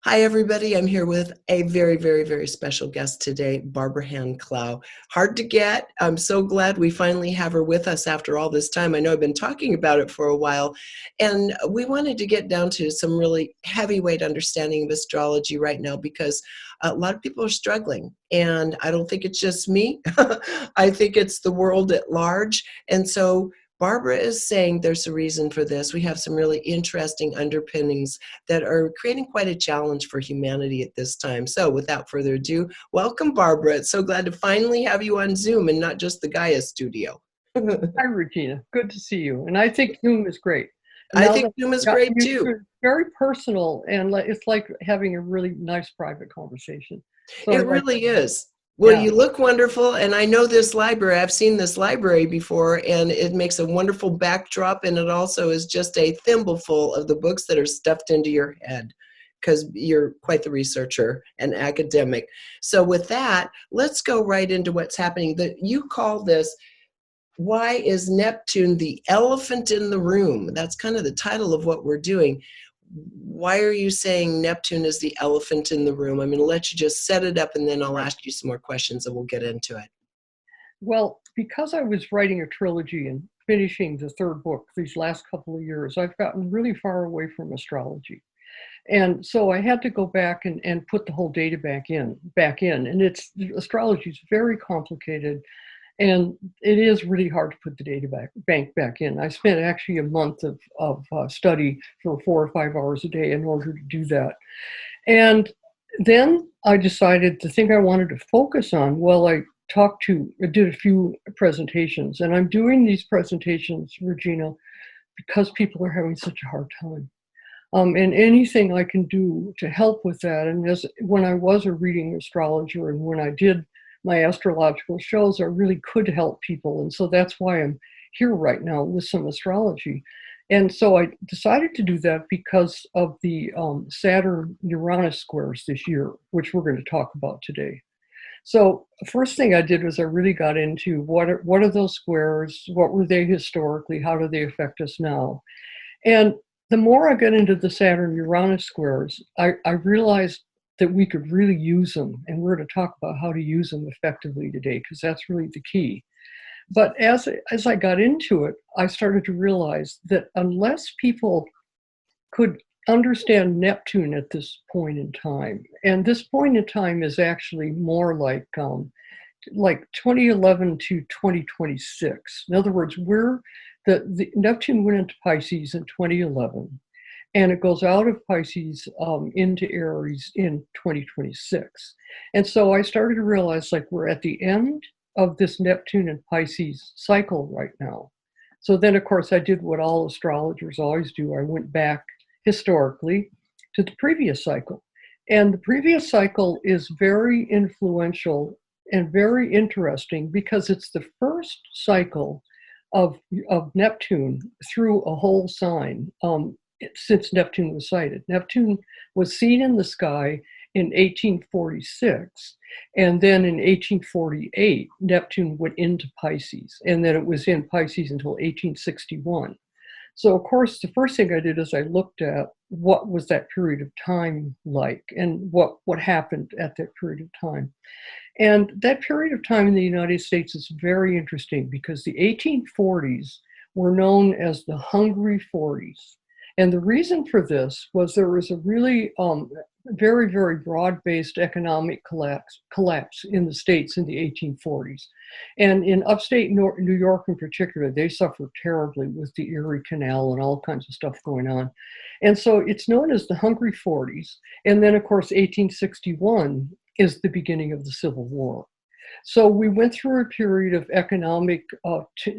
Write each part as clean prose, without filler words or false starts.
Hi, everybody. I'm here with a very, very, very special guest today, Barbara Hand Clow. Hard to get. I'm so glad we finally have her with us after all this time. I know I've been talking about it for a while, and we wanted to get down to some really heavyweight understanding of astrology right now because a lot of people are struggling, and I don't think it's just me. I think it's the world at large. And so Barbara is saying there's a reason for this. We have some really interesting underpinnings that are creating quite a challenge for humanity at this time. So without further ado, welcome, Barbara. It's so glad to finally have you on Zoom and not just the Gaia studio. Hi, Regina. Good to see you. And I think Zoom is great. I Now think that Zoom is I've got great you, too. it's very personal, and it's like having a really nice private conversation. So I It like really is. Well, yeah. you look wonderful, and I know this library. I've seen this library before, and it makes a wonderful backdrop, and it also is just a thimbleful of the books that are stuffed into your head because you're quite the researcher and academic. So with that, let's go right into what's happening. You call this, why is Neptune the elephant in the room? That's kind of the title of what we're doing. Why are you saying Neptune is the elephant in the room? I'm going to let you just set it up and then I'll ask you some more questions and we'll get into it. Well, because I was writing a trilogy and finishing the third book these last couple of years, I've gotten really far away from astrology. And so I had to go back and put the whole data back in. And astrology is very complicated. And it is really hard to put the bank back in. I spent actually a month of study for 4 or 5 hours a day in order to do that. And then I decided the thing I wanted to focus on, well, I did a few presentations, and I'm doing these presentations, Regina, because people are having such a hard time. And anything I can do to help with that. And when I was a reading astrologer and when I did my astrological shows, I really could help people. And so that's why I'm here right now with some astrology. And so I decided to do that because of the Saturn Uranus squares this year, which we're going to talk about today. So the first thing I did was I really got into what are those squares? What were they historically? How do they affect us now? And the more I got into the Saturn Uranus squares, I realized that we could really use them. And we're going to talk about how to use them effectively today, because that's really the key. But as I got into it, I started to realize that unless people could understand Neptune at this point in time, and this point in time is actually more like 2011 to 2026. In other words, the Neptune went into Pisces in 2011, and it goes out of Pisces into Aries in 2026. And so I started to realize like we're at the end of this Neptune and Pisces cycle right now. So then, of course, I did what all astrologers always do. I went back historically to the previous cycle. And the previous cycle is very influential and very interesting because it's the first cycle of Neptune through a whole sign since Neptune was sighted. Neptune was seen in the sky in 1846, and then in 1848, Neptune went into Pisces, and then it was in Pisces until 1861. So, of course, the first thing I did is I looked at what was that period of time like and what happened at that period of time. And that period of time in the United States is very interesting because the 1840s were known as the Hungry 40s. And the reason for this was there was a really very, very broad-based economic collapse in the States in the 1840s. And in upstate New York in particular, they suffered terribly with the Erie Canal and all kinds of stuff going on. And so it's known as the Hungry 40s. And then, of course, 1861 is the beginning of the Civil War. So we went through a period of economic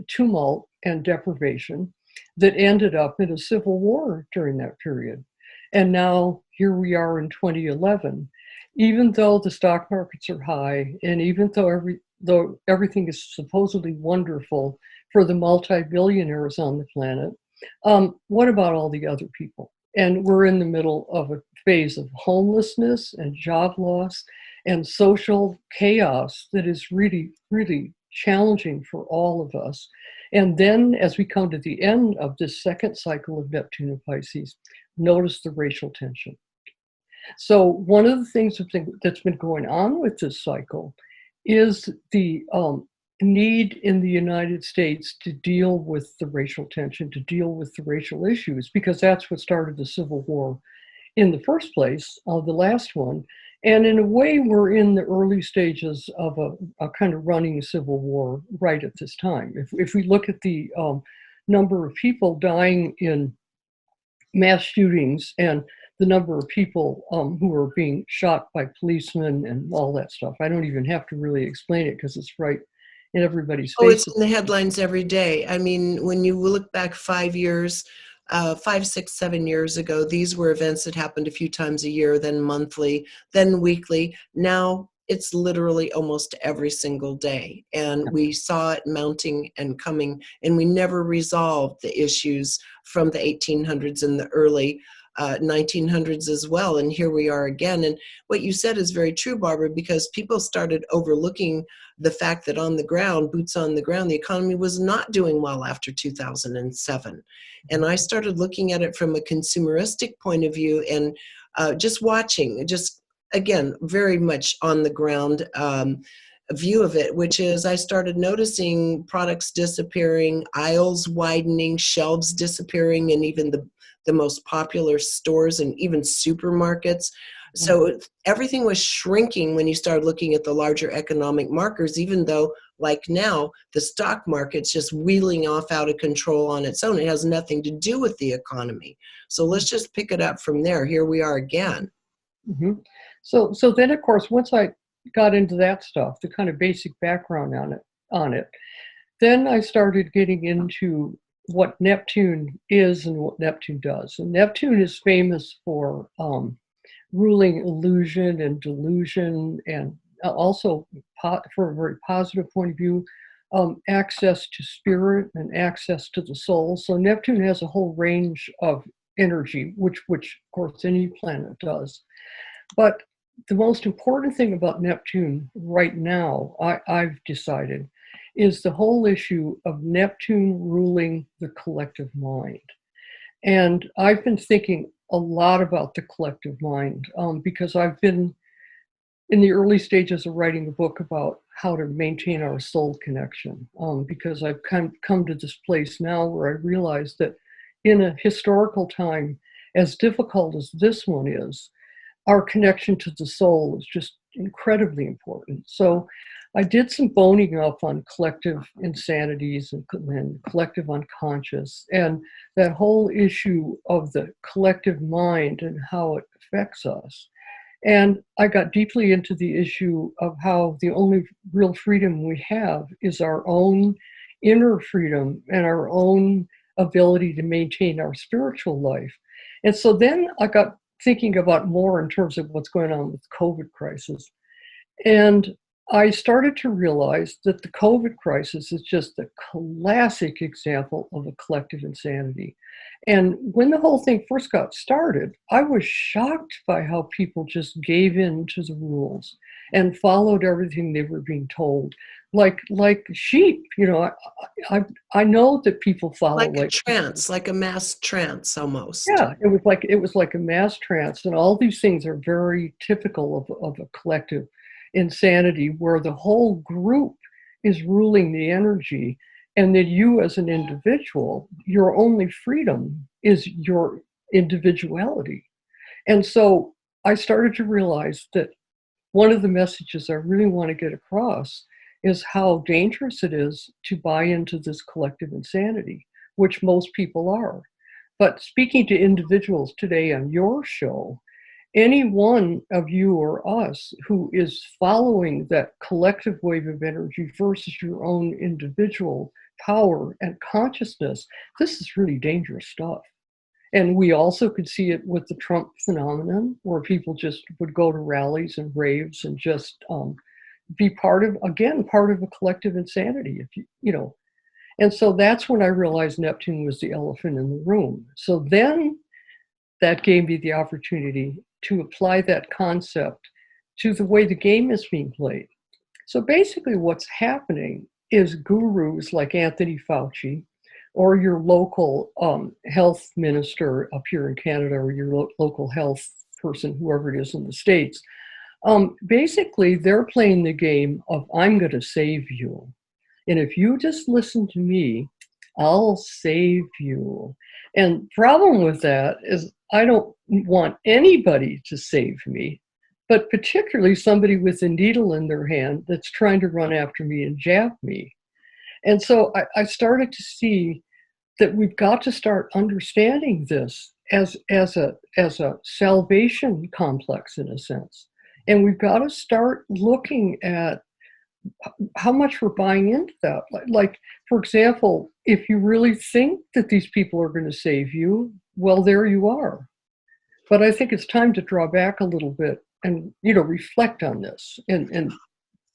tumult and deprivation that ended up in a civil war during that period. And now here we are in 2011. Even though the stock markets are high, and even though everything is supposedly wonderful for the multi-billionaires on the planet, what about all the other people? And we're in the middle of a phase of homelessness and job loss and social chaos that is really, really challenging for all of us. And then as we come to the end of this second cycle of Neptune and Pisces, notice the racial tension. So one of the things that's been going on with this cycle is the need in the United States to deal with the racial tension, to deal with the racial issues, because that's what started the Civil War in the first place, the last one. And in a way, we're in the early stages of a kind of running civil war right at this time. If we look at the number of people dying in mass shootings and the number of people who are being shot by policemen and all that stuff, I don't even have to really explain it because it's right in everybody's Oh, it's faces. in the headlines every day. I mean, when you look back 5 years, 5, 6, 7 years ago, these were events that happened a few times a year, then monthly, then weekly. Now it's literally almost every single day. And we saw it mounting and coming, and we never resolved the issues from the 1800s and the early 1900s as well. And here we are again. And what you said is very true, Barbara, because people started overlooking the fact that on the ground, boots on the ground, the economy was not doing well after 2007. And I started looking at it from a consumeristic point of view and just watching, just again, very much on the ground view of it, which is I started noticing products disappearing, aisles widening, shelves disappearing, and even the most popular stores and even supermarkets. So everything was shrinking when you started looking at the larger economic markers, even though, like now, the stock market's just wheeling off out of control on its own. It has nothing to do with the economy. So let's just pick it up from there. Here we are again. Mm-hmm. So then, of course, once I got into that stuff, the kind of basic background on it, then I started getting into what Neptune is and what Neptune does. And Neptune is famous for ruling illusion and delusion, and also for a very positive point of view, access to spirit and access to the soul. So Neptune has a whole range of energy, which of course any planet does. But the most important thing about Neptune right now, I've decided, is the whole issue of Neptune ruling the collective mind. And I've been thinking a lot about the collective mind because I've been in the early stages of writing a book about how to maintain our soul connection, because I've come to this place now where I realize that in a historical time, as difficult as this one is, our connection to the soul is just incredibly important. So I did some boning up on collective insanities and collective unconscious, and that whole issue of the collective mind and how it affects us. And I got deeply into the issue of how the only real freedom we have is our own inner freedom and our own ability to maintain our spiritual life. And so then I got thinking about more in terms of what's going on with the COVID crisis. And I started to realize that the COVID crisis is just a classic example of a collective insanity. And when the whole thing first got started, I was shocked by how people just gave in to the rules and followed everything they were being told, like sheep. You know, I know that people follow Like a trance, like a mass trance almost. yeah, it was like a mass trance, and all these things are very typical of a collective insanity where the whole group is ruling the energy, and that you as an individual, your only freedom is your individuality. And so I started to realize that one of the messages I really want to get across is how dangerous it is to buy into this collective insanity, which most people are. But speaking to individuals today on your show, any one of you or us who is following that collective wave of energy versus your own individual power and consciousness, this is really dangerous stuff. And we also could see it with the Trump phenomenon, where people just would go to rallies and raves and just be part of a collective insanity, if you know. And so that's when I realized Neptune was the elephant in the room. So then that gave me the opportunity to apply that concept to the way the game is being played. So basically what's happening is gurus like Anthony Fauci or your local health minister up here in Canada, or your local health person, whoever it is in the States. Basically, they're playing the game of I'm going to save you. And if you just listen to me, I'll save you. And problem with that is I don't want anybody to save me, but particularly somebody with a needle in their hand that's trying to run after me and jab me. And so I started to see that we've got to start understanding this as a salvation complex in a sense. And we've got to start looking at how much we're buying into that. Like, for example, if you really think that these people are going to save you, well, there you are. But I think it's time to draw back a little bit and, reflect on this. And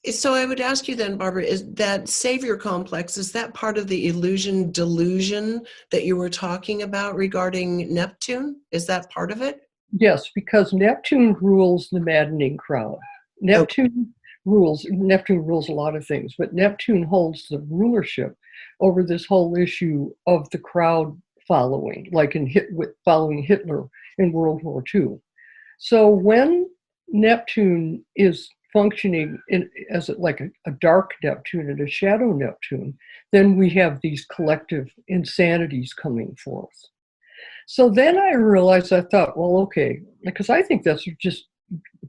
so I would ask you then, Barbara, is that savior complex, is that part of the illusion delusion that you were talking about regarding Neptune? Is that part of it? yes, because Neptune rules the maddening crowd. Neptune rules a lot of things, but Neptune holds the rulership over this whole issue of the crowd following, like following Hitler in World War II. So when Neptune is functioning as a dark Neptune and a shadow Neptune, then we have these collective insanities coming forth. So then I realized, I thought, well, okay, because I think that's just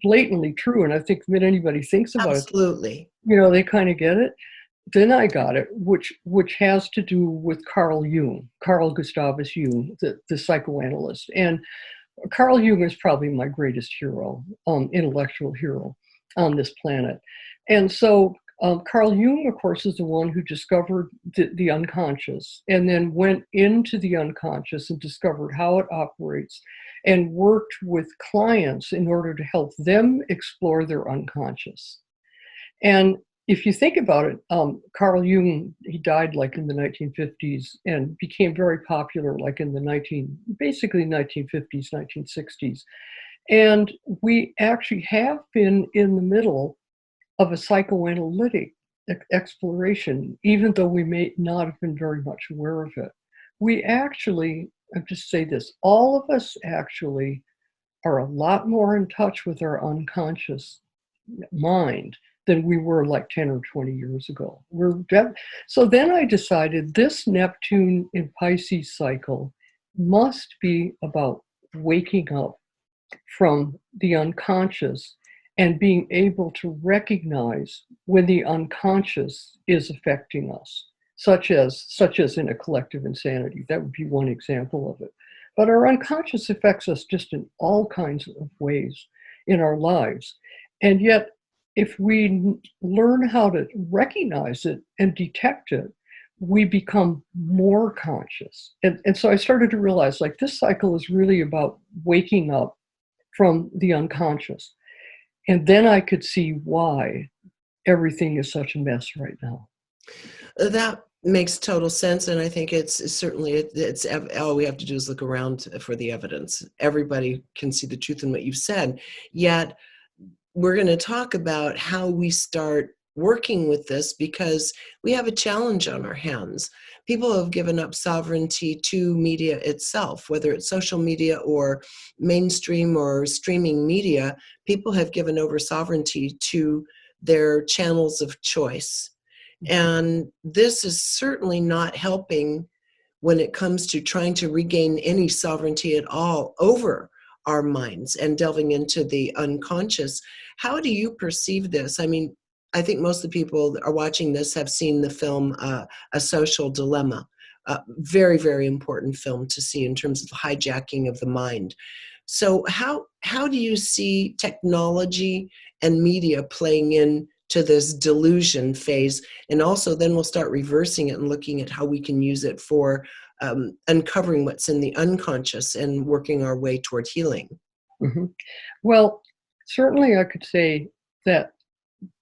blatantly true. And I think when anybody thinks about Absolutely. it, they kind of get it. Then I got it, which has to do with Carl Gustavus Jung, the psychoanalyst. And Carl Jung is probably my greatest hero, intellectual hero on this planet. And so Carl Jung, of course, is the one who discovered the unconscious and then went into the unconscious and discovered how it operates and worked with clients in order to help them explore their unconscious. And if you think about it, Carl Jung, he died like in the 1950s and became very popular like in the basically 1950s, 1960s. And we actually have been in the middle of a psychoanalytic exploration, even though we may not have been very much aware of it. We actually, I'll just say this, all of us actually are a lot more in touch with our unconscious mind than we were like 10 or 20 years ago. So then I decided this Neptune in Pisces cycle must be about waking up from the unconscious and being able to recognize when the unconscious is affecting us, such as in a collective insanity. That would be one example of it. But our unconscious affects us just in all kinds of ways in our lives. And yet, if we learn how to recognize it and detect it, we become more conscious. And so I started to realize, like, this cycle is really about waking up from the unconscious. And then I could see why everything is such a mess right now. That makes total sense. And I think it's all we have to do is look around for the evidence. Everybody can see the truth in what you've said. Yet we're going to talk about how we start working with this, because we have a challenge on our hands. People have given up sovereignty to media itself, whether it's social media or mainstream or streaming media. People have given over sovereignty to their channels of choice. And this is certainly not helping when it comes to trying to regain any sovereignty at all over our minds and delving into the unconscious. How do you perceive this? I mean, I think most of the people that are watching this have seen the film A Social Dilemma. Very, very important film to see in terms of hijacking of the mind. So how do you see technology and media playing in to this delusion phase? And also then we'll start reversing it and looking at how we can use it for uncovering what's in the unconscious and working our way toward healing. Mm-hmm. Well, certainly I could say that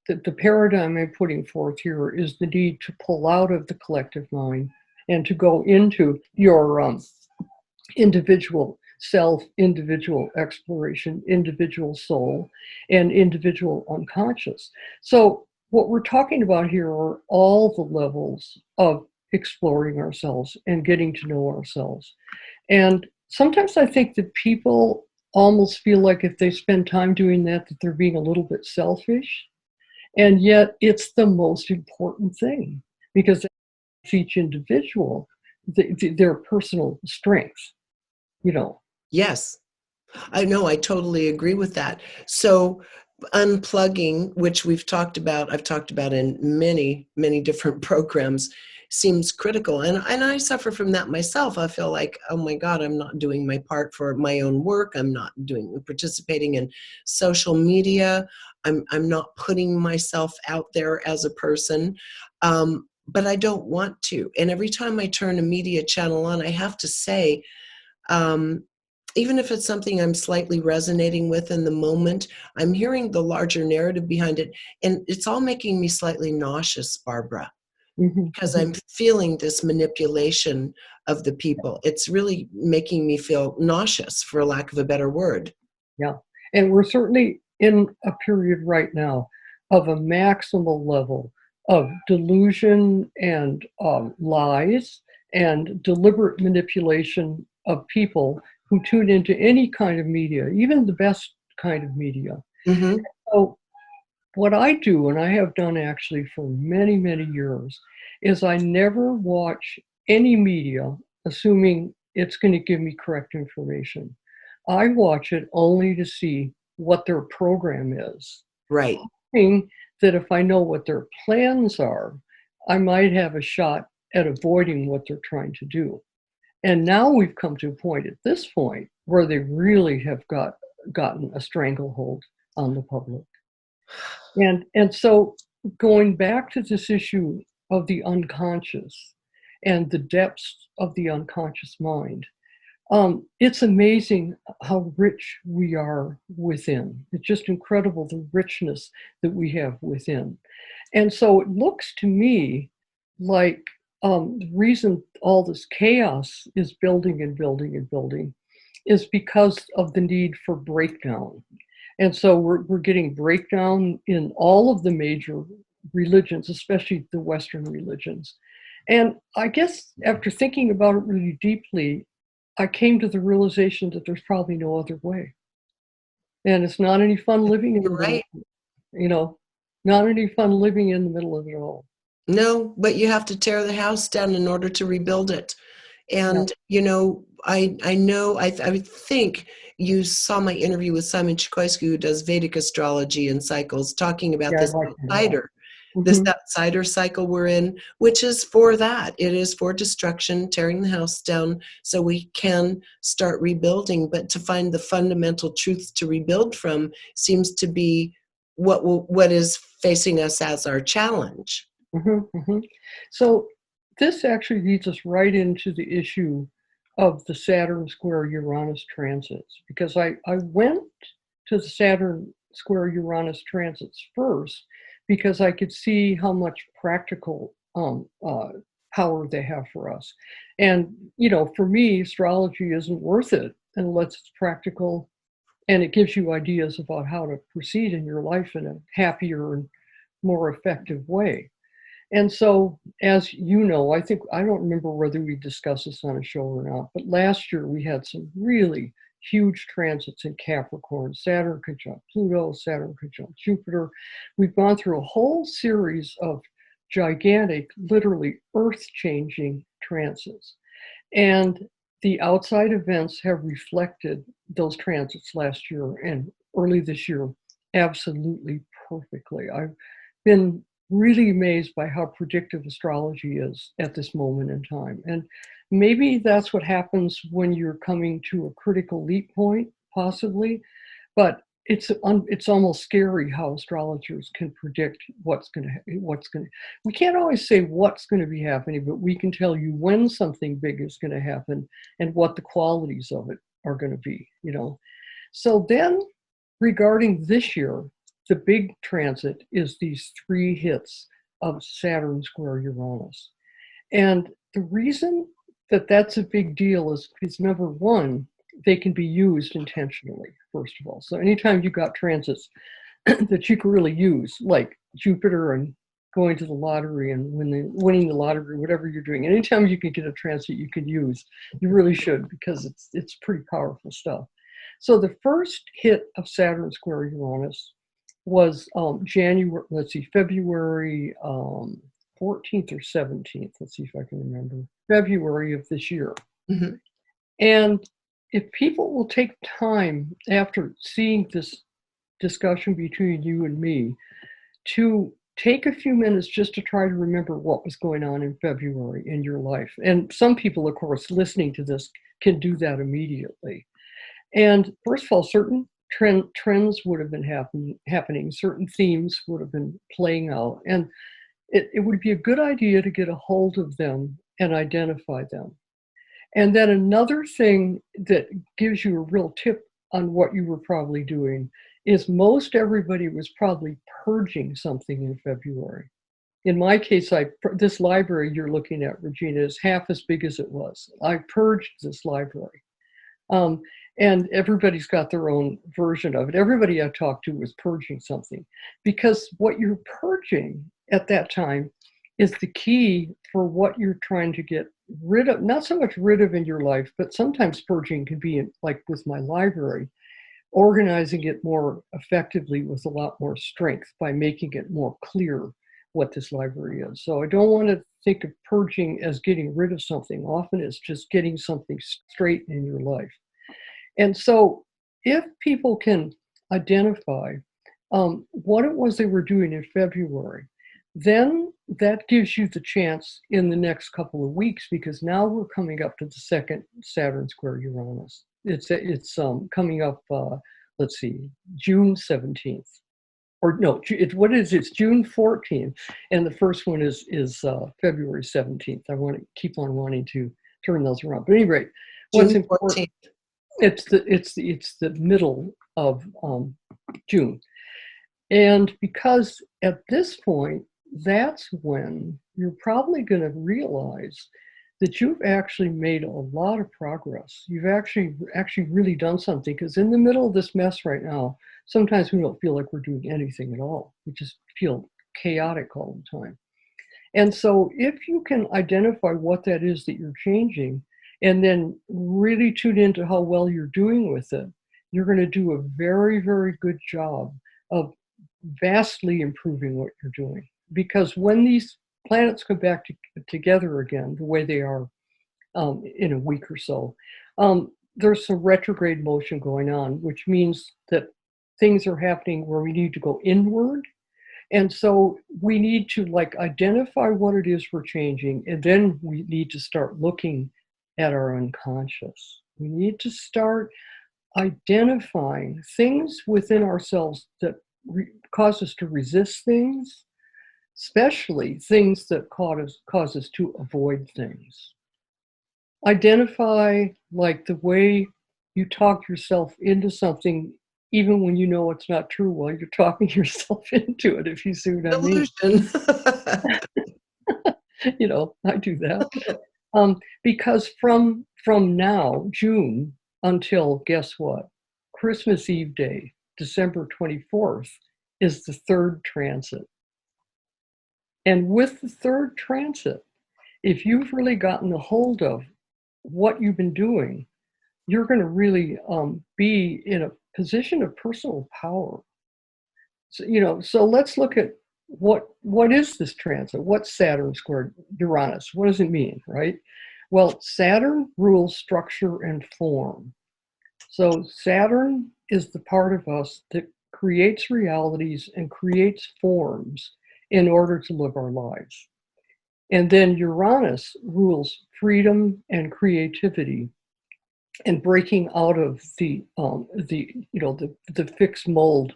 the paradigm I'm putting forth here is the need to pull out of the collective mind and to go into your individual self, individual exploration, individual soul, and individual unconscious. So what we're talking about here are all the levels of exploring ourselves and getting to know ourselves. And sometimes I think that people almost feel like if they spend time doing that, that they're being a little bit selfish. And yet it's the most important thing because each individual, their personal strengths, you know. Yes. I know, I totally agree with that. So unplugging, which I've talked about in many, many different programs, seems critical. And I suffer from that myself. I feel like, oh my God, I'm not doing my part for my own work. I'm not participating in social media. I'm not putting myself out there as a person. But I don't want to. And every time I turn a media channel on, I have to say, um, even if it's something I'm slightly resonating with in the moment, I'm hearing the larger narrative behind it. And it's all making me slightly nauseous, Barbara, Mhm, because mhm. I'm feeling this manipulation of the people. It's really making me feel nauseous, for lack of a better word. Yeah. And we're certainly in a period right now of a maximal level of delusion and lies and deliberate manipulation of people who tune into any kind of media, even the best kind of media. Mm-hmm. So, what I do, and I have done actually for many, many years, is I never watch any media assuming it's going to give me correct information. I watch it only to see what their program is, Right. hoping that if I know what their plans are, I might have a shot at avoiding what they're trying to do. And now we've come to a point at this point where they really have gotten a stranglehold on the public. And so going back to this issue of the unconscious and the depths of the unconscious mind, it's amazing how rich we are within. It's just incredible the richness that we have within. And so it looks to me like the reason all this chaos is building and building and building is because of the need for breakdown. And so we're getting breakdown in all of the major religions, especially the Western religions. And I guess after thinking about it really deeply, I came to the realization that there's probably no other way. And it's not any fun living in the You're middle, right. you know, not any fun living in the middle of it all. No, but you have to tear the house down in order to rebuild it. Yeah, And I know I would think you saw my interview with Simon Chikoisky, who does Vedic astrology and cycles, talking about yeah, I like it a lot. this Hmm. outsider cycle we're in, which is for that. It is for destruction, tearing the house down so we can start rebuilding. But to find the fundamental truth to rebuild from seems to be what is facing us as our challenge. Hmm. Hmm. So this actually leads us right into the issue of the Saturn square Uranus transits, because I went to the Saturn square Uranus transits first because I could see how much practical power they have for us. And, for me, astrology isn't worth it unless it's practical and it gives you ideas about how to proceed in your life in a happier and more effective way. And so, as you know, I don't remember whether we discussed this on a show or not, but last year we had some really huge transits in Capricorn, Saturn conjunct Pluto, Saturn conjunct Jupiter. We've gone through a whole series of gigantic, literally earth changing transits. And the outside events have reflected those transits last year and early this year absolutely perfectly. I've been really amazed by how predictive astrology is at this moment in time. And maybe that's what happens when you're coming to a critical leap point, possibly. But it's almost scary how astrologers can predict what's going to. We can't always say what's going to be happening, but we can tell you when something big is going to happen and what the qualities of it are going to be. So then, regarding this year, the big transit is these three hits of Saturn square Uranus. And the reason that that's a big deal is number one, they can be used intentionally, first of all. So anytime you got transits that you can really use, like Jupiter and going to the lottery and winning the lottery, whatever you're doing, anytime you can get a transit you can use, you really should, because it's pretty powerful stuff. So the first hit of Saturn square Uranus was January, February 14th or 17th. Let's see if I can remember. February of this year. Mm-hmm. And if people will take time after seeing this discussion between you and me to take a few minutes just to try to remember what was going on in February in your life. And some people, of course, listening to this can do that immediately. And first of all, certain trends would have been happening, certain themes would have been playing out. And it would be a good idea to get a hold of them and identify them. And then another thing that gives you a real tip on what you were probably doing is most everybody was probably purging something in February. In my case, this library you're looking at, Regina, is half as big as it was. I purged this library. And everybody's got their own version of it. Everybody I talked to was purging something, because what you're purging at that time is the key for what you're trying to get rid of, not so much rid of in your life, but sometimes purging can be like with my library, organizing it more effectively with a lot more strength by making it more clear what this library is. So I don't want to think of purging as getting rid of something. Often it's just getting something straight in your life. And so if people can identify what it was they were doing in February, then that gives you the chance in the next couple of weeks, because now we're coming up to the second Saturn square Uranus. It's coming up, let's see, June 17th. Or no, it's June 14th, and the first one is February 17th. I want to keep on wanting to turn those around. But at any rate, what's June important? 14th. It's the middle of June, and because at this point, that's when you're probably going to realize that you've actually made a lot of progress. You've actually really done something, because in the middle of this mess right now, sometimes we don't feel like we're doing anything at all. We just feel chaotic all the time. And so if you can identify what that is that you're changing, and then really tune into how well you're doing with it, you're going to do a very, very good job of vastly improving what you're doing. Because when these planets come back together again, the way they are in a week or so, there's some retrograde motion going on, which means that things are happening where we need to go inward. And so we need to identify what it is we're changing, and then we need to start looking at our unconscious. We need to start identifying things within ourselves that cause us to resist things, especially things that cause us to avoid things. Identify the way you talk yourself into something, even when you know it's not true, while you're talking yourself into it, if you see what I mean. I do that. Because from now, June, until, guess what? Christmas Eve Day, December 24th, is the third transit. And with the third transit, if you've really gotten a hold of what you've been doing, you're going to really be in a position of personal power. So let's look at what is this transit? What's Saturn squared Uranus? What does it mean, right? Well, Saturn rules structure and form. So Saturn is the part of us that creates realities and creates forms in order to live our lives. And then Uranus rules freedom and creativity and breaking out of the fixed mold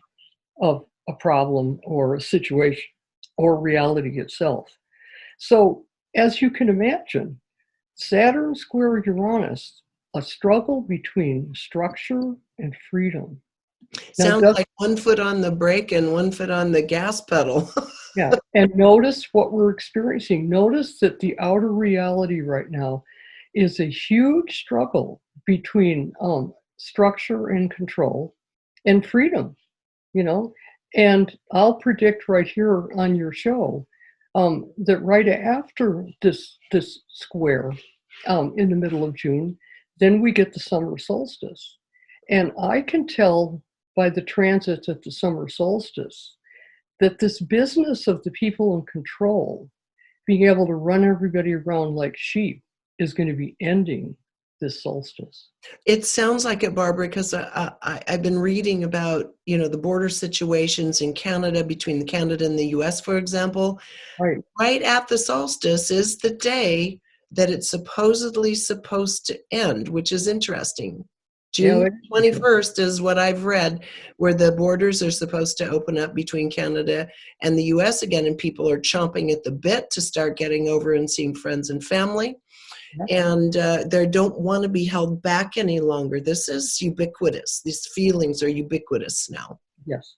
of a problem or a situation or reality itself. So as you can imagine, Saturn square Uranus, a struggle between structure and freedom. Sounds like one foot on the brake and one foot on the gas pedal. Yeah, and notice what we're experiencing. Notice that the outer reality right now is a huge struggle between structure and control and freedom, And I'll predict right here on your show that right after this square in the middle of June, then we get the summer solstice. And I can tell by the transits at the summer solstice that this business of the people in control being able to run everybody around like sheep is going to be ending this solstice. It sounds like it, Barbara, because I've been reading about, the border situations in Canada, between Canada and the US, for example. Right. Right at the solstice is the day that it's supposedly supposed to end, which is interesting. June 21st is what I've read, where the borders are supposed to open up between Canada and the US again, and people are chomping at the bit to start getting over and seeing friends and family. And they don't want to be held back any longer. This is ubiquitous. These feelings are ubiquitous now. Yes.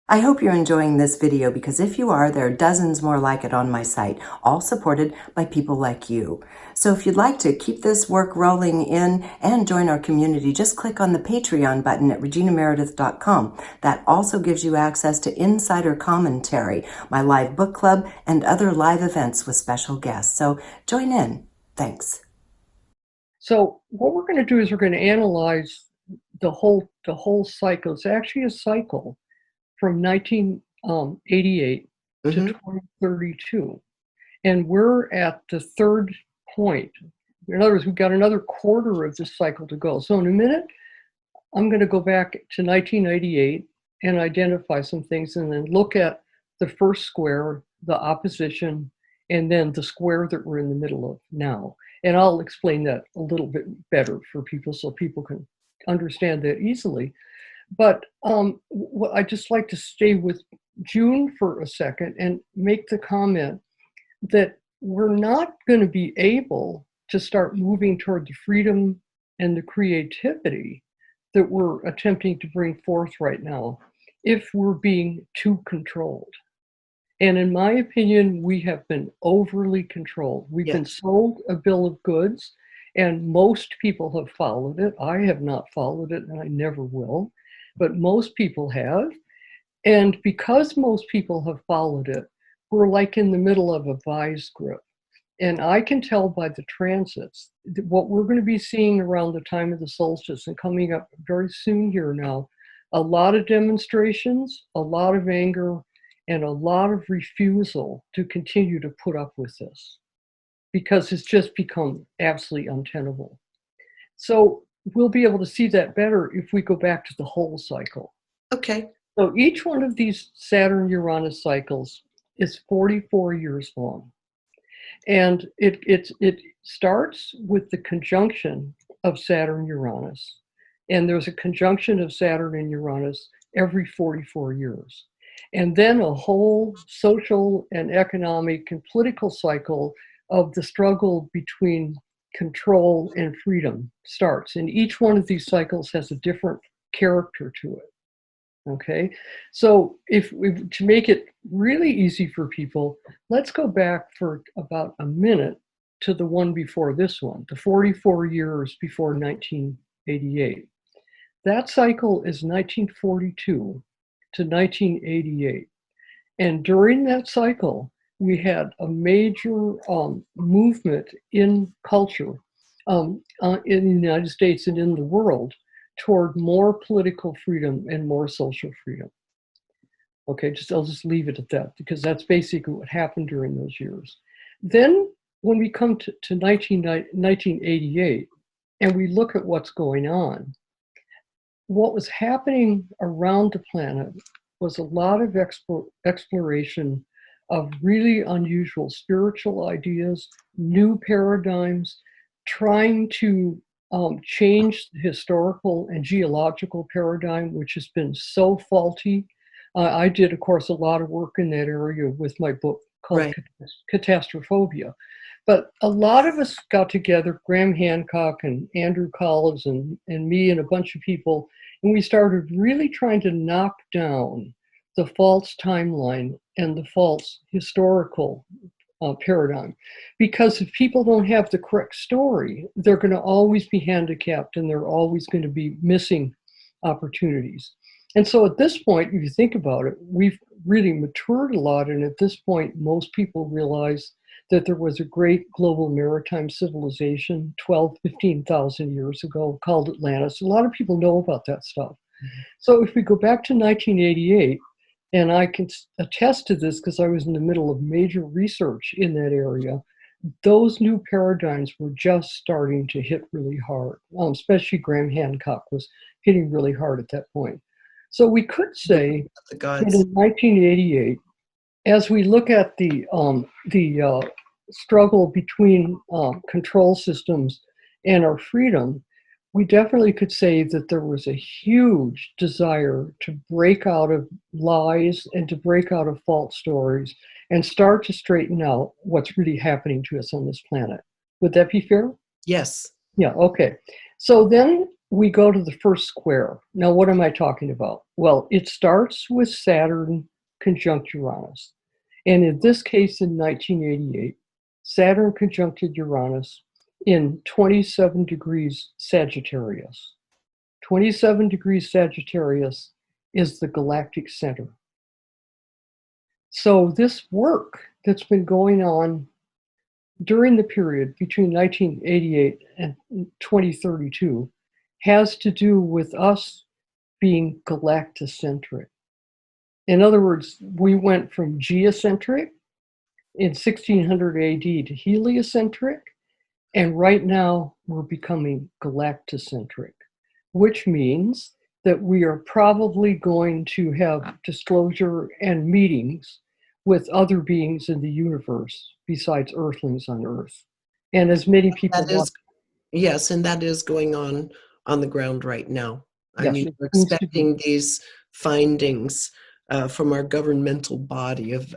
I hope you're enjoying this video, because if you are, there are dozens more like it on my site, all supported by people like you. So if you'd like to keep this work rolling in and join our community, just click on the Patreon button at reginameredith.com. That also gives you access to insider commentary, my live book club, and other live events with special guests. So join in. Thanks. So what we're going to do is we're going to analyze the whole cycle. It's actually a cycle from 1988 to 2032. And we're at the third point. In other words, we've got another quarter of this cycle to go. So in a minute, I'm going to go back to 1988 and identify some things, and then look at the first square, the opposition, and then the square that we're in the middle of now. And I'll explain that a little bit better for people so people can understand that easily. But I'd just like to stay with June for a second and make the comment that we're not going to be able to start moving toward the freedom and the creativity that we're attempting to bring forth right now if we're being too controlled. And in my opinion, we have been overly controlled. We've been sold a bill of goods, and most people have followed it. I have not followed it, and I never will. But most people have. And because most people have followed it, we're like in the middle of a vice grip. And I can tell by the transits that what we're going to be seeing around the time of the solstice and coming up very soon here now, a lot of demonstrations, a lot of anger, and a lot of refusal to continue to put up with this, because it's just become absolutely untenable. So we'll be able to see that better if we go back to the whole cycle. Okay. So each one of these Saturn-Uranus cycles is 44 years long. And it starts with the conjunction of Saturn-Uranus. And there's a conjunction of Saturn and Uranus every 44 years. And then a whole social and economic and political cycle of the struggle between control and freedom starts. And each one of these cycles has a different character to it. Okay, so to make it really easy for people, let's go back for about a minute to the one before this one, the 44 years before 1988. That cycle is 1942 to 1988. And during that cycle, we had a major movement in culture in the United States and in the world toward more political freedom and more social freedom. Okay, I'll just leave it at that, because that's basically what happened during those years. Then when we come to 1988 and we look at what's going on, what was happening around the planet was a lot of exploration of really unusual spiritual ideas, new paradigms, trying to change the historical and geological paradigm, which has been so faulty. I did, of course, a lot of work in that area with my book called Catastrophobia. But a lot of us got together, Graham Hancock and Andrew Collins and me and a bunch of people, and we started really trying to knock down the false timeline and the false historical paradigm. Because if people don't have the correct story, they're going to always be handicapped and they're always going to be missing opportunities. And so at this point, if you think about it, we've really matured a lot. And at this point, most people realize that there was a great global maritime civilization 12, 15,000 years ago called Atlantis. A lot of people know about that stuff. So if we go back to 1988, and I can attest to this because I was in the middle of major research in that area, those new paradigms were just starting to hit really hard, especially Graham Hancock was hitting really hard at that point. So we could say The that gods. in 1988, as we look at the struggle between control systems and our freedom, we definitely could say that there was a huge desire to break out of lies and to break out of false stories and start to straighten out what's really happening to us on this planet. Would that be fair? Yes. Yeah, okay. So then we go to the first square. Now, what am I talking about? Well, it starts with Saturn conjunct Uranus. And in this case, in 1988, Saturn conjuncted Uranus in 27 degrees Sagittarius. 27 degrees Sagittarius is the galactic center. So this work that's been going on during the period between 1988 and 2032 has to do with us being galactocentric. In other words, we went from geocentric in 1600 AD to heliocentric, and right now we're becoming galactocentric, which means that we are probably going to have disclosure and meetings with other beings in the universe besides Earthlings on Earth. And as many people That is, yes, and that is going on the ground right now. I yes, mean, it we're seems to be. expecting these findings from our governmental body of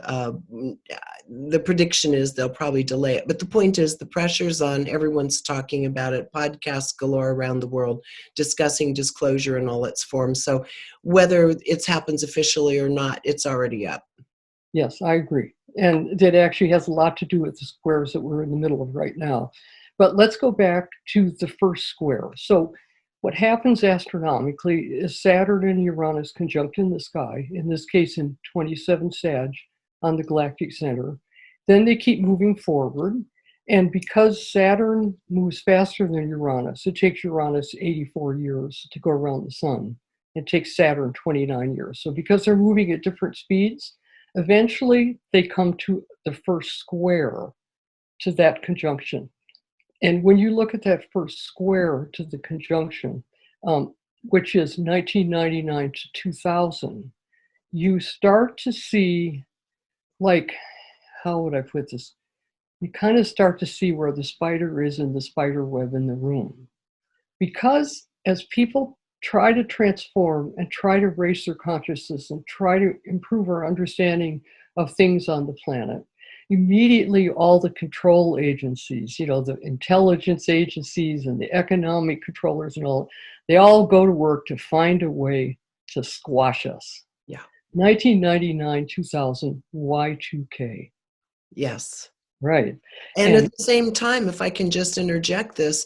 the prediction is they'll probably delay it. But the point is the pressure's on. Everyone's talking about it. Podcasts galore around the world discussing disclosure in all its forms. So whether it happens officially or not, it's already up. Yes, I agree. And that actually has a lot to do with the squares that we're in the middle of right now. But let's go back to the first square. So what happens astronomically is Saturn and Uranus conjunct in the sky, in this case in 27 Sag on the galactic center. Then they keep moving forward. And because Saturn moves faster than Uranus, it takes Uranus 84 years to go around the sun. It takes Saturn 29 years. So because they're moving at different speeds, eventually they come to the first square to that conjunction. And when you look at that first square to the conjunction, which is 1999 to 2000, you start to see, like, how would I put this? You kind of start to see where the spider is in the spider web in the room. Because as people try to transform and try to raise their consciousness and try to improve our understanding of things on the planet, immediately all the control agencies, the intelligence agencies and the economic controllers and all, they all go to work to find a way to squash us. Yeah. 1999, 2000, Y2K. Yes. Right. And at the same time, if I can just interject this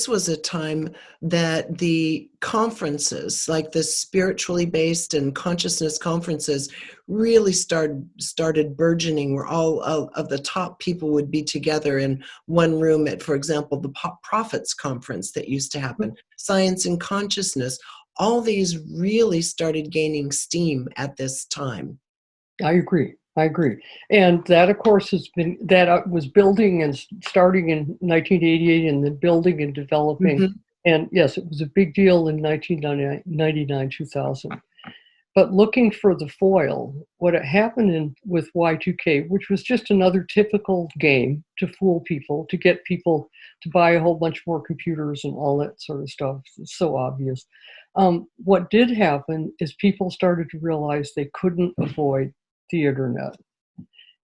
was a time that the conferences, like the spiritually based and consciousness conferences, really started burgeoning, where all of the top people would be together in one room at, for example, the Prophets Conference that used to happen, Science and Consciousness. All these really started gaining steam at this time. I agree. And that, of course, was building and starting in 1988 and then building and developing. Mm-hmm. And yes, it was a big deal in 1999, 2000. But looking for the foil, what happened with Y2K, which was just another typical game to fool people, to get people to buy a whole bunch more computers and all that sort of stuff. It's so obvious. What did happen is people started to realize they couldn't avoid the internet.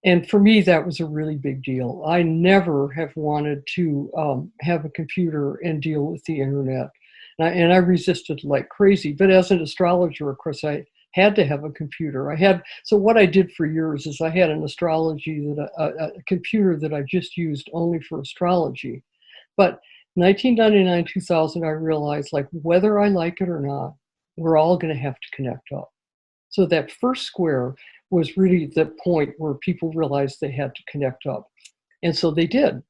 And for me, that was a really big deal. I never have wanted to have a computer and deal with the internet. And I resisted like crazy. But as an astrologer, of course, I had to have a computer. So what I did for years is I had an astrology, a computer that I just used only for astrology. But 1999, 2000, I realized, like, whether I like it or not, we're all going to have to connect up. So that first square was really the point where people realized they had to connect up. And so they did.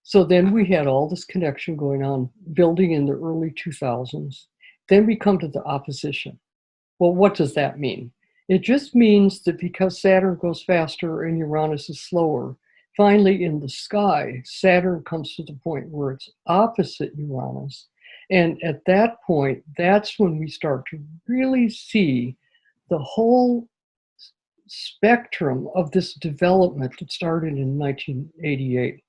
So then we had all this connection going on, building in the early 2000s. Then we come to the opposition. Well, what does that mean? It just means that because Saturn goes faster and Uranus is slower, finally in the sky, Saturn comes to the point where it's opposite Uranus. And at that point, that's when we start to really see the whole spectrum of this development that started in 1988.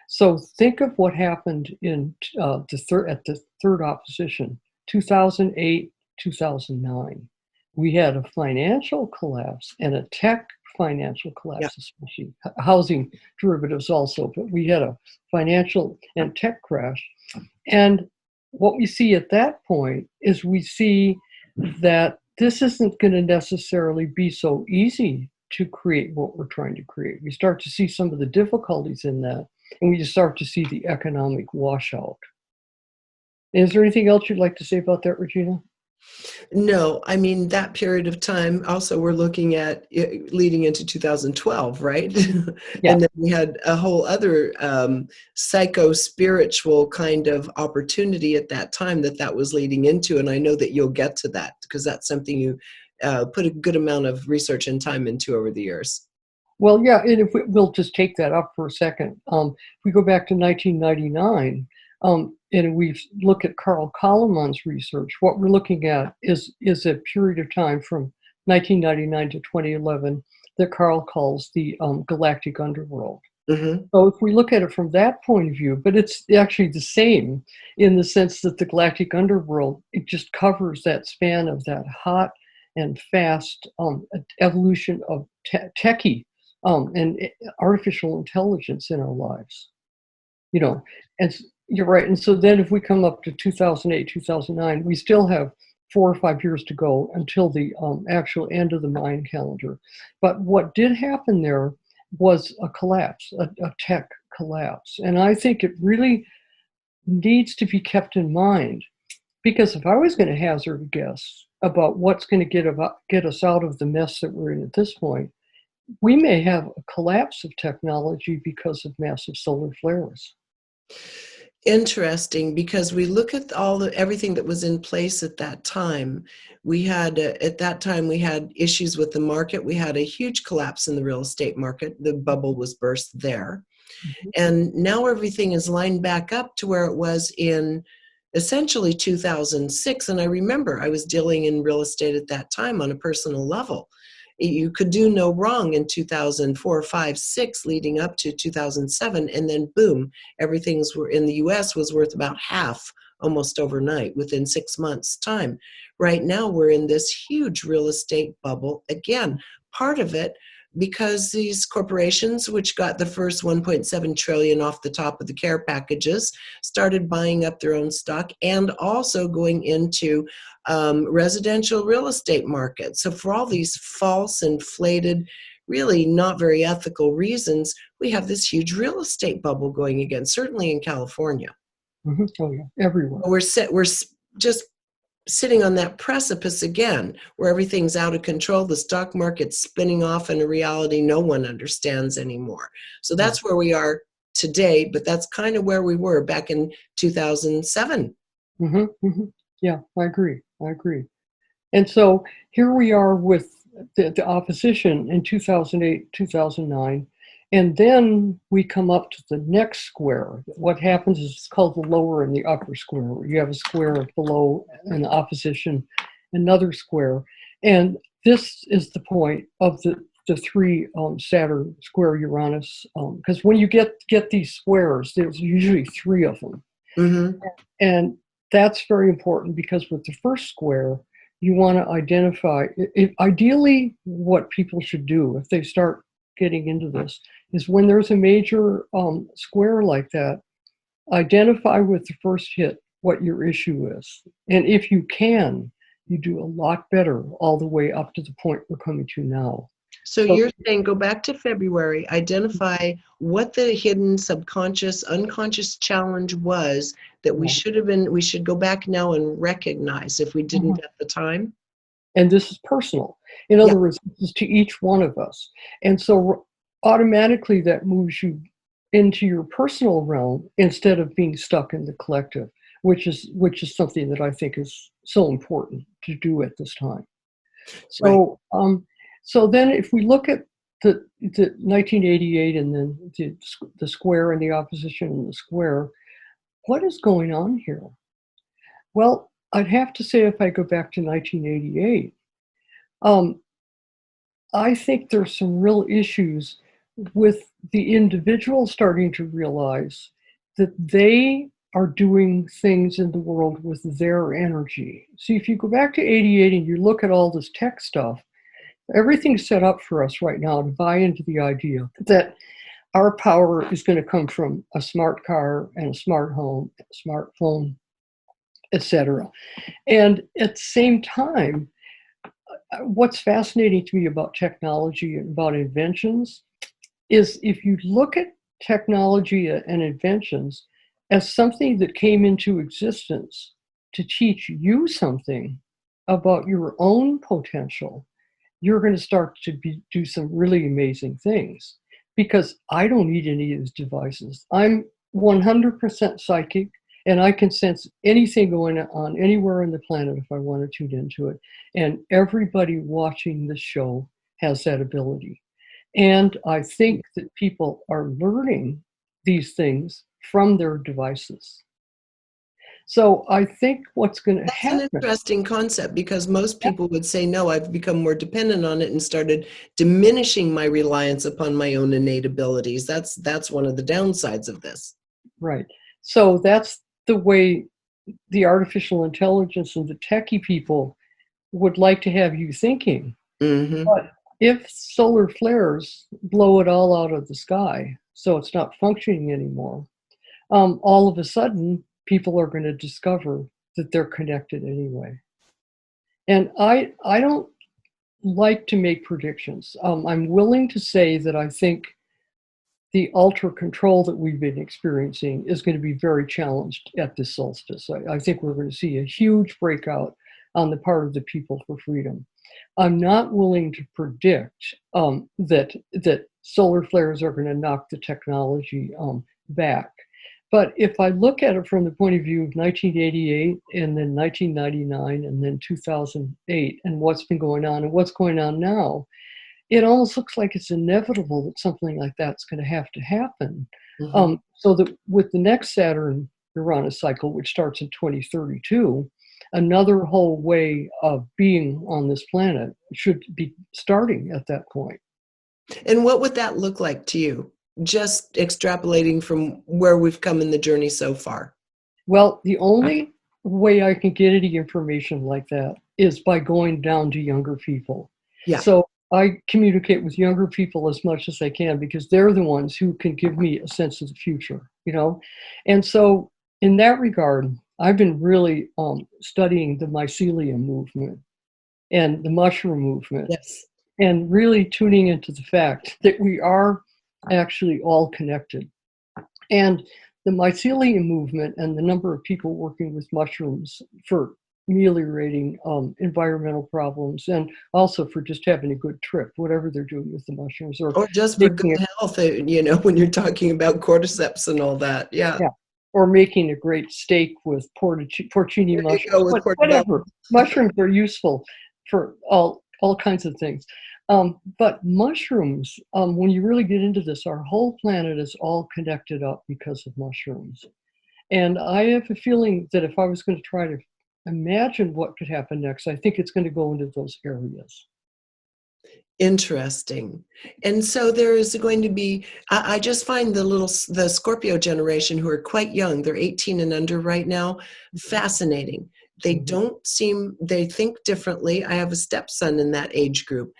So think of what happened in at the third opposition, 2008, 2009. We had a financial collapse and a tech financial collapse, especially housing derivatives also, but we had a financial and tech crash. And what we see at that point is we see that this isn't going to necessarily be so easy to create what we're trying to create. We start to see some of the difficulties in that, and we just start to see the economic washout. Is there anything else you'd like to say about that, Regina? No, I mean, that period of time, also we're looking at leading into 2012, right? Yeah. And then we had a whole other psycho-spiritual kind of opportunity at that time that was leading into. And I know that you'll get to that because that's something you put a good amount of research and time into over the years. Well, yeah, and if we'll just take that up for a second. If we go back to 1999, and we look at Carl Kalaman's research, what we're looking at is a period of time from 1999 to 2011 that Carl calls the galactic underworld. Mm-hmm. So if we look at it from that point of view, but it's actually the same in the sense that the galactic underworld, it just covers that span of that hot and fast evolution of techie and artificial intelligence in our lives. And you're right. And so then if we come up to 2008, 2009, we still have 4 or 5 years to go until the actual end of the Mayan calendar. But what did happen there was a collapse, a tech collapse. And I think it really needs to be kept in mind, because if I was going to hazard a guess about what's going to get us out of the mess that we're in at this point, we may have a collapse of technology because of massive solar flares. Interesting, because we look at everything that was in place at that time. We had issues with the market. We had a huge collapse in the real estate market. The bubble was burst there. Mm-hmm. And now everything is lined back up to where it was in essentially 2006. And I remember I was dealing in real estate at that time on a personal level. You could do no wrong in 2004, 5, 6, leading up to 2007, and then boom, everything in the U.S. was worth about half almost overnight within 6 months' time. Right now, we're in this huge real estate bubble again. Part of it because these corporations, which got the first 1.7 trillion off the top of the care packages, started buying up their own stock and also going into residential real estate market. So for all these false, inflated, really not very ethical reasons, we have this huge real estate bubble going again, certainly in California. Mm-hmm. Oh, yeah, everywhere. We're just sitting on that precipice again, where everything's out of control. The stock market's spinning off in a reality no one understands anymore. So that's where we are today, but that's kind of where we were back in 2007. Mm-hmm, mm-hmm. Yeah, I agree. And so here we are with the opposition in 2008, 2009. And then we come up to the next square. What happens is it's called the lower and the upper square, where you have a square below an opposition, another square. And this is the point of the 3 Saturn square Uranus, because when you get these squares, there's usually 3 of them. Mm-hmm. And that's very important, because with the first square, you want to identify, ideally what people should do if they start getting into this is when there's a major square like that, identify with the first hit what your issue is. And if you can, you do a lot better all the way up to the point we're coming to now. So you're saying go back to February, identify what the hidden subconscious, unconscious challenge was that we should go back now and recognize if we didn't at the time. And this is personal. In other words, this is to each one of us. And so automatically that moves you into your personal realm instead of being stuck in the collective, which is something that I think is so important to do at this time. Right. So then if we look at the 1988 and then the square and the opposition in the square, what is going on here? Well, I'd have to say if I go back to 1988, I think there's some real issues with the individual starting to realize that they are doing things in the world with their energy. See, if you go back to 88 and you look at all this tech stuff, everything's set up for us right now to buy into the idea that our power is going to come from a smart car and a smart home, a smartphone, etc. And at the same time, what's fascinating to me about technology and about inventions is if you look at technology and inventions as something that came into existence to teach you something about your own potential, you're going to start to do some really amazing things. Because I don't need any of these devices. I'm 100% psychic, and I can sense anything going on anywhere on the planet if I want to tune into it. And everybody watching this show has that ability. And I think that people are learning these things from their devices. So I think what's going to That's an happen. interesting concept, because most people would say, no, I've become more dependent on it and started diminishing my reliance upon my own innate abilities. That's one of the downsides of this. Right. So that's the way the artificial intelligence and the techie people would like to have you thinking. Mm-hmm. But if solar flares blow it all out of the sky, so it's not functioning anymore, all of a sudden, people are going to discover that they're connected anyway. And I don't like to make predictions. I'm willing to say that I think the ultra control that we've been experiencing is going to be very challenged at this solstice. I think we're going to see a huge breakout on the part of the people for freedom. I'm not willing to predict that solar flares are going to knock the technology back. But if I look at it from the point of view of 1988 and then 1999 and then 2008 and what's been going on and what's going on now, it almost looks like it's inevitable that something like that's going to have to happen. Mm-hmm. So that with the next Saturn Uranus cycle, which starts in 2032, another whole way of being on this planet should be starting at that point. And what would that look like to you? Just extrapolating from where we've come in the journey so far. Well, the only way I can get any information like that is by going down to younger people. Yeah. So I communicate with younger people as much as I can because they're the ones who can give me a sense of the future, you know? And so in that regard, I've been really studying the mycelium movement and the mushroom movement. Yes. And really tuning into the fact that we are actually all connected. And the mycelium movement and the number of people working with mushrooms for ameliorating environmental problems and also for just having a good trip, whatever they're doing with the mushrooms. Or just for good health, when you're talking about cordyceps and all that. Yeah. Or making a great steak with porcini mushrooms. Whatever. Mushrooms are useful for all kinds of things. But mushrooms, when you really get into this, our whole planet is all connected up because of mushrooms. And I have a feeling that if I was going to try to imagine what could happen next, I think it's going to go into those areas. Interesting. And so there is going to be, I just find the Scorpio generation who are quite young, they're 18 and under right now, fascinating. They they think differently. I have a stepson in that age group,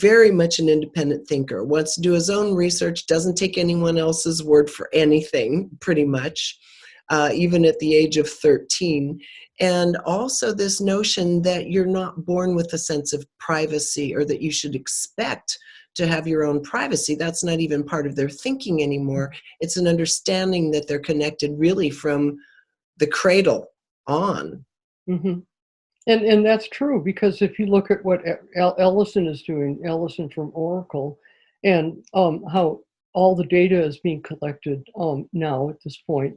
very much an independent thinker, wants to do his own research, doesn't take anyone else's word for anything, pretty much, even at the age of 13. And also this notion that you're not born with a sense of privacy or that you should expect to have your own privacy. That's not even part of their thinking anymore. It's an understanding that they're connected really from the cradle on. Mm-hmm. And that's true, because if you look at what Ellison is doing, Ellison from Oracle, and how all the data is being collected now at this point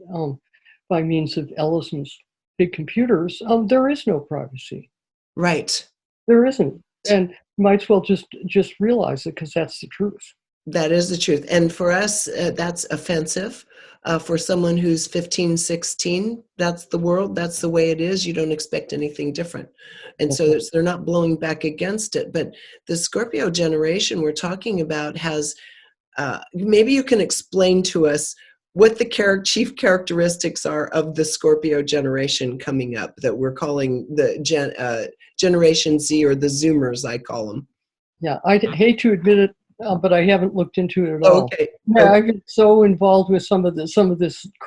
by means of Ellison's big computers, there is no privacy. Right. There isn't. And might as well just realize it, because that's the truth. That is the truth. And for us, that's offensive. For someone who's 15, 16, that's the world. That's the way it is. You don't expect anything different. And so they're not blowing back against it. But the Scorpio generation we're talking about has, maybe you can explain to us what the chief characteristics are of the Scorpio generation coming up that we're calling the Generation Z, or the Zoomers, I call them. Yeah, I hate to admit it, but I haven't looked into it at all. Okay. Yeah, Okay. I get so involved with some of this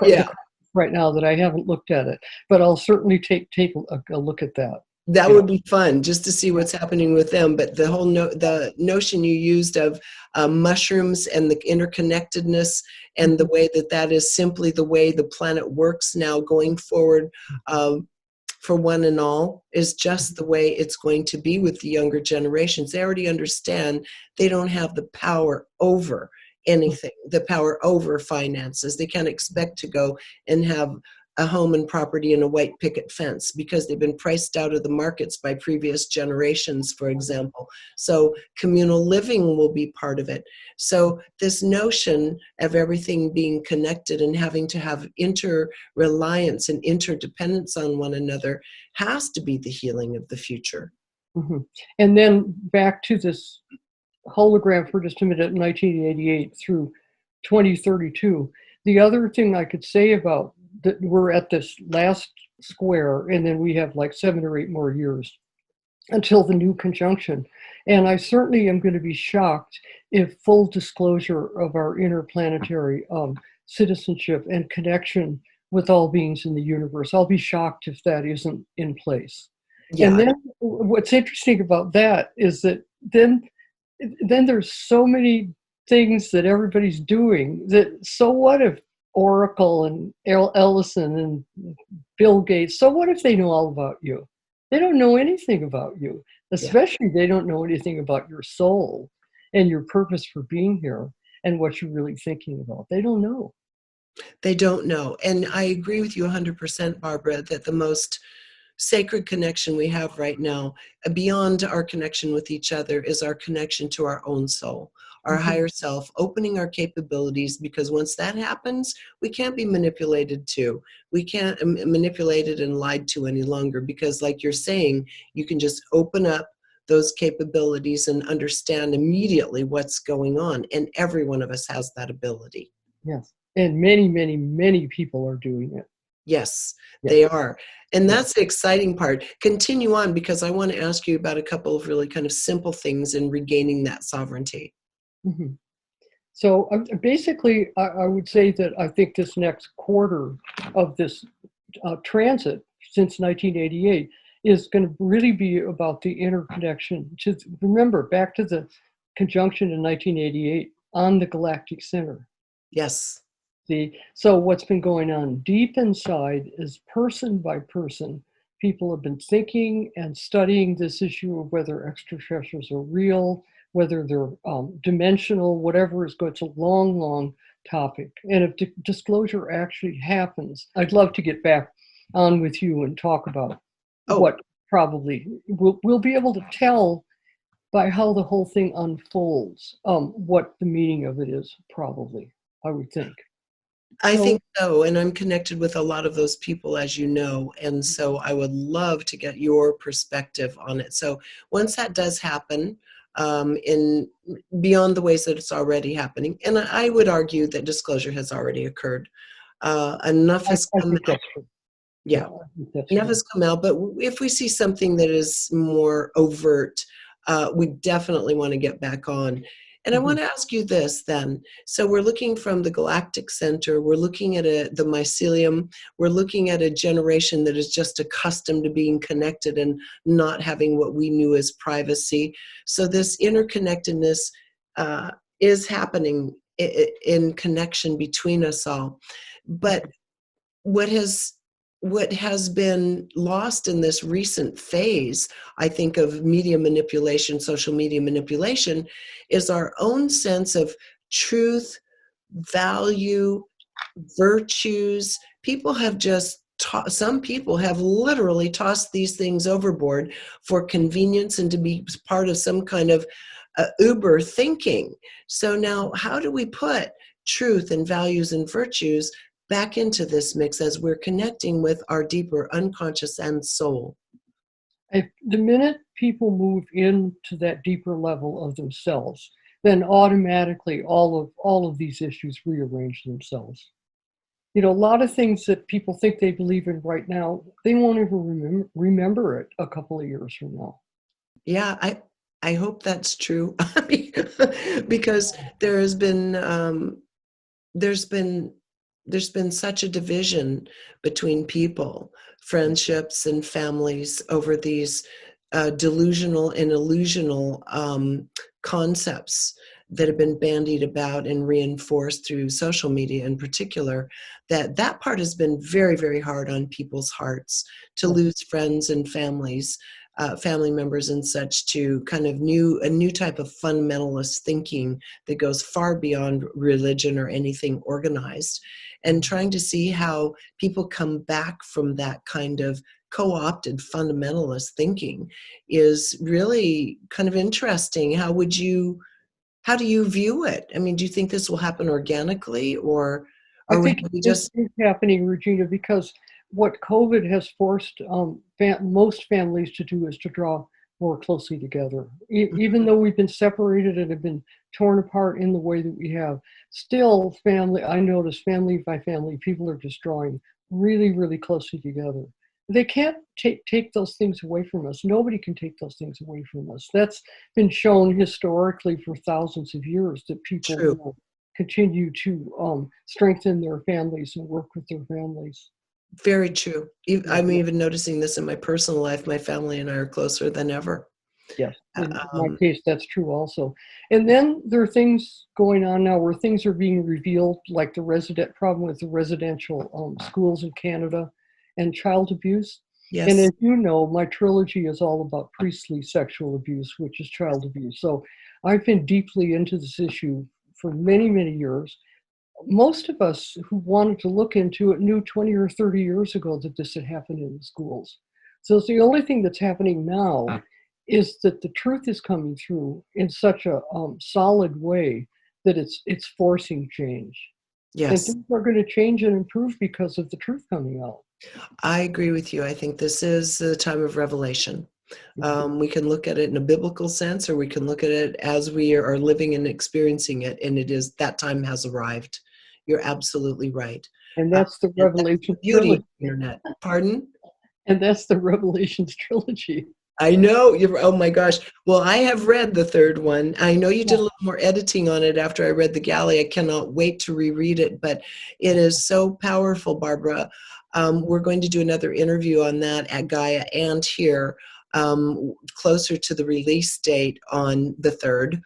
Yeah. right now that I haven't looked at it. But I'll certainly take a look at that. That Yeah. would be fun, just to see what's happening with them. But the whole the notion you used of mushrooms and the interconnectedness, and the way that is simply the way the planet works now going forward, for one and all, is just the way it's going to be with the younger generations. They already understand they don't have the power over anything, the power over finances. They can't expect to go and have a home and property and a white picket fence, because they've been priced out of the markets by previous generations, for example. So communal living will be part of it. So this notion of everything being connected and having to have inter-reliance and interdependence on one another has to be the healing of the future. Mm-hmm. And then back to this hologram for just a minute, 1988 through 2032. The other thing I could say about that, we're at this last square, and then we have like 7 or 8 more years until the new conjunction. And I certainly am going to be shocked if full disclosure of our interplanetary citizenship and connection with all beings in the universe. I'll be shocked if that isn't in place. Yeah. And then what's interesting about that is that then there's so many things that everybody's doing that, so what if Oracle and Ellison and Bill Gates, so what if they know all about you? They don't know anything about you. Especially they don't know anything about your soul and your purpose for being here and what you're really thinking about. They don't know. They don't know. And I agree with you 100%, Barbara, that the most sacred connection we have right now, beyond our connection with each other, is our connection to our own soul, our higher self, opening our capabilities, because once that happens, we can't be manipulated to. We can't manipulated and lied to any longer, because like you're saying, you can just open up those capabilities and understand immediately what's going on. And every one of us has that ability. Yes. And many, many, many people are doing it. Yes, they are. And that's the exciting part. Continue on, because I want to ask you about a couple of really kind of simple things in regaining that sovereignty. Mm-hmm. So basically, I would say that I think this next quarter of this transit since 1988 is going to really be about the interconnection. Remember, back to the conjunction in 1988 on the galactic center. Yes. So what's been going on deep inside is, person by person, people have been thinking and studying this issue of whether extraterrestrials are real, whether they're dimensional, whatever is going. It's a long, long topic. And if disclosure actually happens, I'd love to get back on with you and talk about what probably we'll be able to tell by how the whole thing unfolds, what the meaning of it is, probably, I would think. I think so, and I'm connected with a lot of those people, as you know, and so I would love to get your perspective on it. So once that does happen, in beyond the ways that it's already happening, and I would argue that disclosure has already occurred. Enough has come out. Yeah, enough has come out. But if we see something that is more overt, we definitely want to get back on. And I want to ask you this then. So we're looking from the galactic center, we're looking at the mycelium, we're looking at a generation that is just accustomed to being connected and not having what we knew as privacy. So this interconnectedness is happening in connection between us all. But what has been lost in this recent phase, I think, of media manipulation, social media manipulation, is our own sense of truth, value, virtues. People have just some people have literally tossed these things overboard for convenience and to be part of some kind of uber thinking. So now, how do we put truth and values and virtues back into this mix as we're connecting with our deeper unconscious and soul? The minute people move into that deeper level of themselves, then automatically all of these issues rearrange themselves. You know, a lot of things that people think they believe in right now, they won't even remember it a couple of years from now. Yeah, I hope that's true. Because there's been there's been such a division between people, friendships and families over these delusional and illusional concepts that have been bandied about and reinforced through social media in particular, that part has been very, very hard on people's hearts, to lose friends and families, family members and such, to kind of a new type of fundamentalist thinking that goes far beyond religion or anything organized, and trying to see how people come back from that kind of co-opted fundamentalist thinking is really kind of interesting. How do you view it? I mean, do you think this will happen organically, or I we think have we it's just happening, Regina, because what COVID has forced most families to do is to draw more closely together. Even though we've been separated and have been torn apart in the way that we have, still family, I notice family by family, people are just drawing really, really closely together. They can't take those things away from us. Nobody can take those things away from us. That's been shown historically for thousands of years, that people true? will continue to strengthen their families and work with their families. Very true. Yeah. I'm even noticing this in my personal life. My family and I are closer than ever. Yes, in my Um, case, that's true also. And then there are things going on now where things are being revealed, like the resident problem with the residential schools in Canada and child abuse. And yes, as you know, my trilogy is all about priestly sexual abuse, which is child abuse. So I've been deeply into this issue for many, many years. Most of us who wanted to look into it knew 20 or 30 years ago that this had happened in the schools. So it's the only thing that's happening now is that the truth is coming through in such a solid way that it's forcing change. And yes. things are going to change and improve because of the truth coming out. I agree with you. I think this is the time of revelation. Mhm. We can look at it in a biblical sense, or we can look at it as we are living and experiencing it. And it is that time has arrived. You're absolutely right. And that's the And that's the Revelations beauty of trilogy. the internet. Pardon? And that's the Revelations trilogy. I know you're, oh my gosh. Well, I have read the third one. I know you Yeah. did a little more editing on it after I read the galley. I cannot wait to reread it, but it is so powerful, Barbara. We're going to do another interview on that at Gaia and here, closer to the release date on the third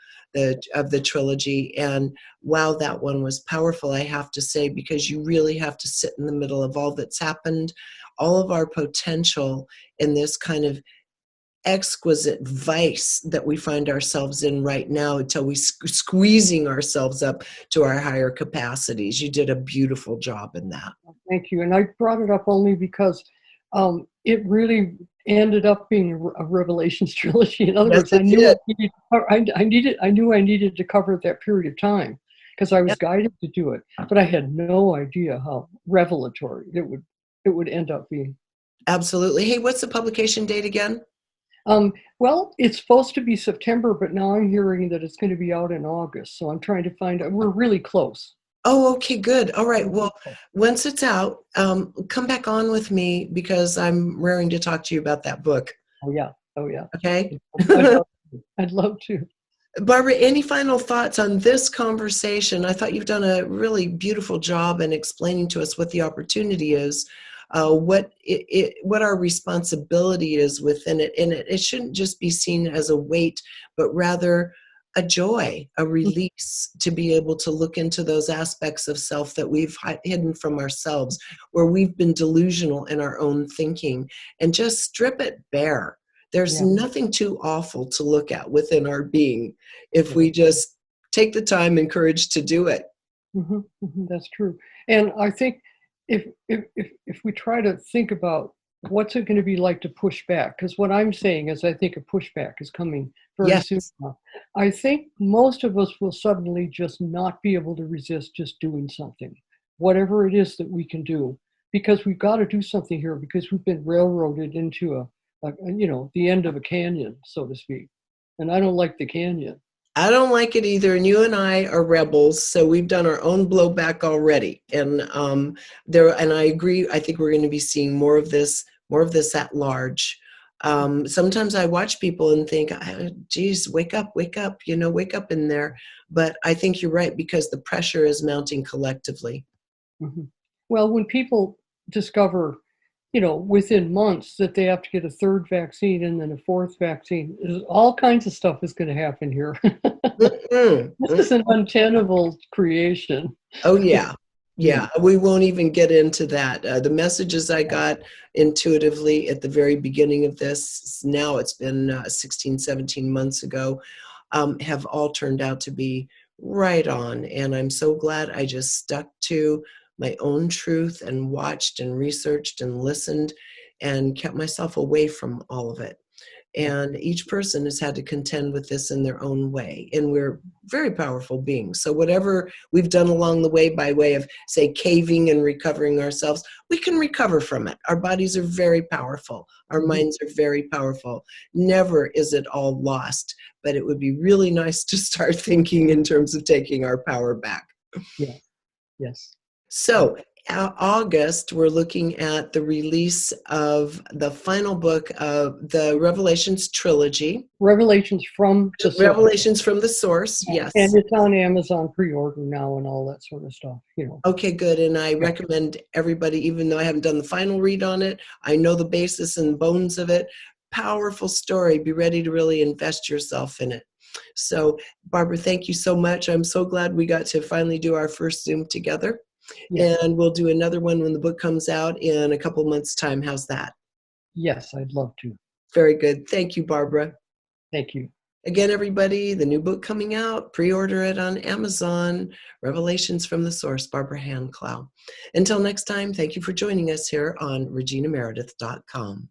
of the trilogy. And wow, that one was powerful, I have to say, because you really have to sit in the middle of all that's happened, all of our potential in this kind of exquisite vice that we find ourselves in right now, until we squeezing ourselves up to our higher capacities. You did a beautiful job in that. Thank you. And I brought it up only because it really ended up being a Revelations trilogy. In other Yes, words, it did. I knew I needed to cover that period of time because I was Yep, guided to do it, but I had no idea how revelatory it would end up being. absolutely. Hey, what's the publication date again? Well, it's supposed to be September, but now I'm hearing that it's going to be out in August. So I'm trying to find out. We're really close. Oh, okay, good. All right. Really Well, close. once it's out, come back on with me, because I'm raring to talk to you about that book. Oh yeah. Oh yeah. Okay. I'd love to. I'd love to. Barbara, any final thoughts on this conversation? I thought you've done a really beautiful job in explaining to us what the opportunity is, what our responsibility is within it, and it shouldn't just be seen as a weight, but rather a joy, a release, to be able to look into those aspects of self that we've hidden from ourselves, where we've been delusional in our own thinking, and just strip it bare. There's Yeah. nothing too awful to look at within our being if Yeah. we just take the time and courage to do it. That's true. And I think if we try to think about what's it going to be like to push back, because what I'm saying is I think a pushback is coming very Yes. soon now. I think most of us will suddenly just not be able to resist just doing something, whatever it is that we can do, because we've got to do something here because we've been railroaded into the end of a canyon, so to speak. And I don't like the canyon. I don't like it either, and you and I are rebels, so we've done our own blowback already. And and I agree. I think we're going to be seeing more of this at large. Sometimes I watch people and think, "Geez, wake up, wake up!" Wake up in there. But I think you're right because the pressure is mounting collectively. Mhm. Well, when people discover, within months that they have to get a third vaccine and then a fourth vaccine, all kinds of stuff is going to happen here. Mm-mm. This is an untenable creation. Oh, yeah. Yeah, Mm. we won't even get into that. The messages I got intuitively at the very beginning of this, now it's been 16, 17 months ago, have all turned out to be right on. And I'm so glad I just stuck to my own truth and watched and researched and listened and kept myself away from all of it. And each person has had to contend with this in their own way. And we're very powerful beings. So whatever we've done along the way by way of, say, caving and recovering ourselves, we can recover from it. Our bodies are very powerful. Our minds are very powerful. Never is it all lost. But it would be really nice to start thinking in terms of taking our power back. Yeah. Yes. So, August, we're looking at the release of the final book of the Revelations trilogy. Revelations from the source. Revelations from the Source, yes. And it's on Amazon pre-order now and all that sort of stuff, Okay, good. And I recommend everybody, even though I haven't done the final read on it, I know the basis and bones of it. Powerful story. Be ready to really invest yourself in it. So, Barbara, thank you so much. I'm so glad we got to finally do our first Zoom together. Yes. And we'll do another one when the book comes out in a couple months' time. How's that? Yes, I'd love to. Very good. Thank you, Barbara. Thank you. Again, everybody, the new book coming out, pre-order it on Amazon, Revelations from the Source, Barbara Hand Clow. Until next time, thank you for joining us here on reginameredith.com.